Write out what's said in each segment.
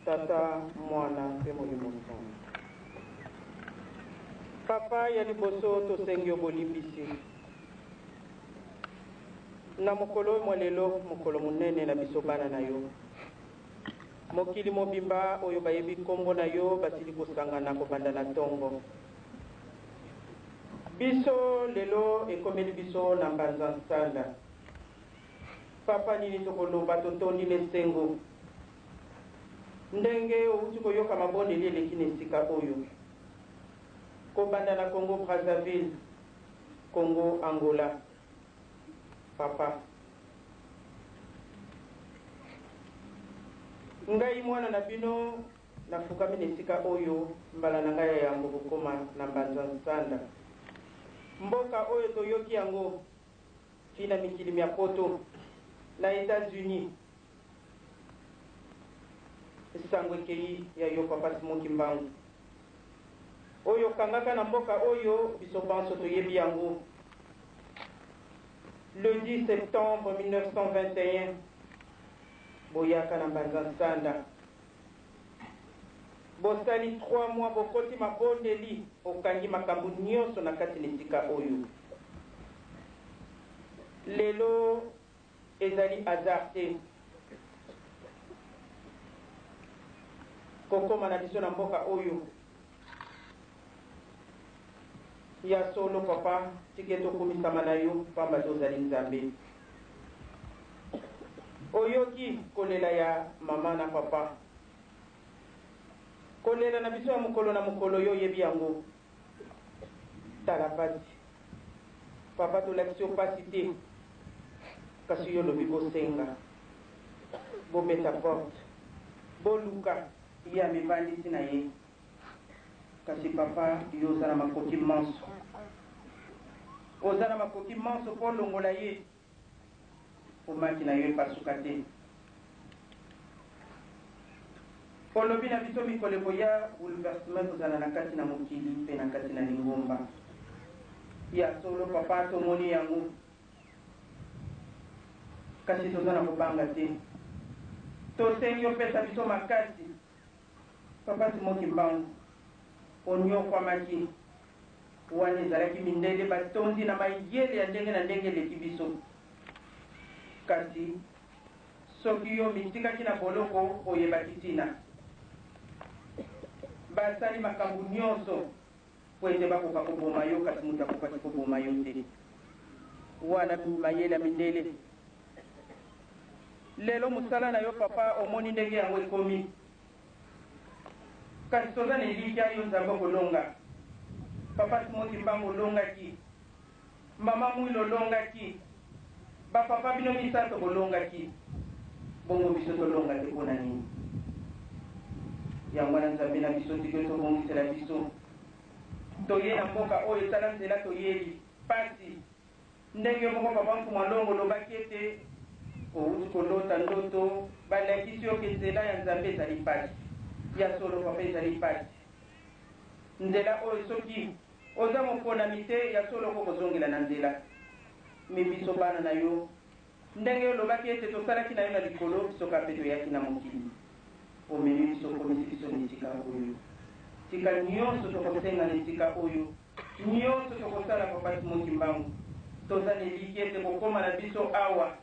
Tata mwana pe molimo nzambe. Papa ya liboso tosengi yo bolimbisi. Na mokolo mwalelo mokolo munene na biso bana na yo. Mokili mobimba oyo bayebi kombo na yo basili kosangana kobanda na tongo. Biso lelo ekomeli biso na mbanza nsanda. Papa nini tokoloba totondi lesengo. Ndenge outi koyoka mabondeli eleki na esika oyo. Kobanda na Congo Brazzaville, Congo Angola. Papa. Ngai mwana na bino nafukami na esika oyo mbala na ngai ya yango kokoma na mbanza nsanda. Mboka oyo toyoki yango kina mikili ya poto na États-Unis. Sangwe kei ya yo Papa Smoki Mbangu. Oyo kangaka na mboka oyo biso banso toyebi yango. Le 10 septembre 1921 boyaka na mbanza nsanda. Bosali 3 mois bokoti mabondeli okangi makambo nyonso na kati na esika oyo. Lelo ezali azarte. Kokoma na biso na mboka oyo. Ya solo papa tiketo kumisama na yo pamba tozali nzambe. Oyoki kolela ya mama na papa. Kolela na biso ya mukolo na mukolo yo yebi yango. Talapati. Papa tolakisi yo pasi te. Kasi yo lobi bosenga. Bobeta porte. Boluka. Ya mibandisi na ye. Kasi papa yo zana makoki manso. Ozana makoki manso po longola ye. Omaki na yo pasuka te. Olobi na biso mikole boya bouleversement ozana na kati na mokili pe na kati na lingomba. Ya solo papa tomoni yango. Kasi tozana kobanga te. Tosengi yo pesa biso makasi. Papa Smoki Mbangu. Onyo kwa maki. Wani zaraki mindele batondi na mayele ya ndenge na ndenge leki biso. Kasi soki yo mitika kina boloko oyeba kitina. Basali makambu nyonso kwende bakoka koboma yo kasi muta kokati koboma yo te. Wana mayele mindele. Lelo musala na yo papa omoni ndenge yango ekomi. Kasi toza nelikia yo nzambe kolonga. Papa Smoki Mbangu olongaki. Mama Mwilo olongaki. Bapapa bino misato olongaki. Bongo biso tolonga te pona nini. Yango na nzambe na biso tike tobongisela biso. Toye na mboka oyo etala nzela toyeli. Pasi. Ndenge moko papa Mfuma Longo lobaki ete outi kolota ndoto balakisi yo ke nzela ya nzambe ezali pasi. Ya solo papa ezali pasi. Nzela oyo soki oza mopona mite ya solo ko kozongela na nzela. Mibiso bana na yo. Ndenge olobaki ete tosalaki na yo na likolo soka pe toyaki na mokili. Omemi biso komisi biso nisika oyo. Tika nyonso tokosenga na esika oyo. Nyonso tokosala Papa Smoki Mbangu. Toza neliki ete kokoma na biso awa.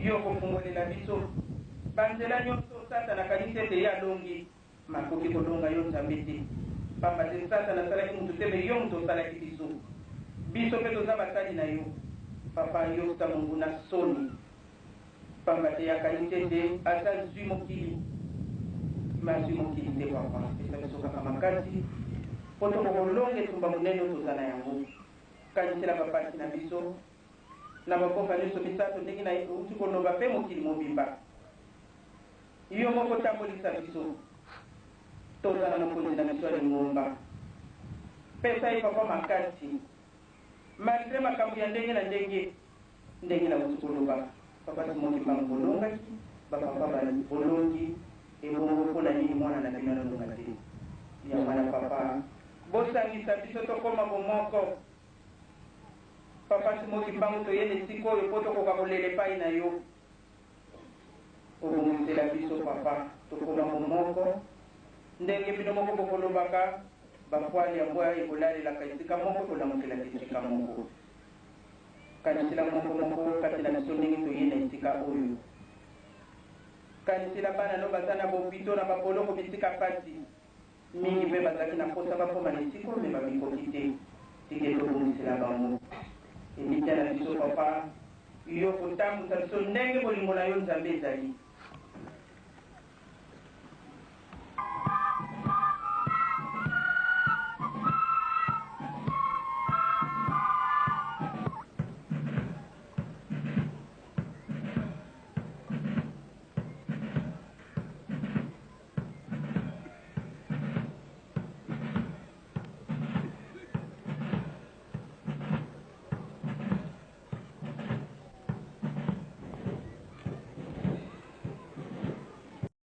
Yo kofungolela biso. Banzela nyonso Satana kanisi ete ya longi. Makoki kolonga yo nzambe te. Pamba te Satana salaki mutu te me yo mutu osalaki biso. Biso pe toza basali na yo. Papa yo sa mungu na soni. Pamba te ya kanisi ete asa zwi mokili. Mazwi mokili te papa. Esa biso kaka makasi. Poto kokolonge tumba munene tozana yango. Kanisi la papa na biso. Na makoka nyonso misato ndenge na uti koloba pe mokili mobimba. Yo moko tambolisa biso. Tozana mokonzi na biso ya lingomba. Pesa ye papa makasi. Malgré makambo ya ndenge na ndenge. Ndenge na uti koloba. Papa Smoki Mbangu bolongaki. Bapapa bali bolongi. Ebongo mpona nini mwana na bino nalonga te. Ya mwana papa. Bosangisa biso tokoma bomoko. Papa Smoki Mbangu toyene sikoyo po tokoka kolele pai na yo. obongisela biso papa tokola momoko ndenge bino moko bokolobaka bafwali yango ekolaalelaka esika moko ekolamukelaka esika moko kanisila moko kati na biso ndenge toye na esika oyo kanisila bana no baza na bopito na baboloko bisika pasi mingi mpe bazalaki na posa bakoma na esika oyo me babikoki te tike tobongisela bango emitya na biso papa yo kotambusa biso ndenge bolingo na yo nzambe ezali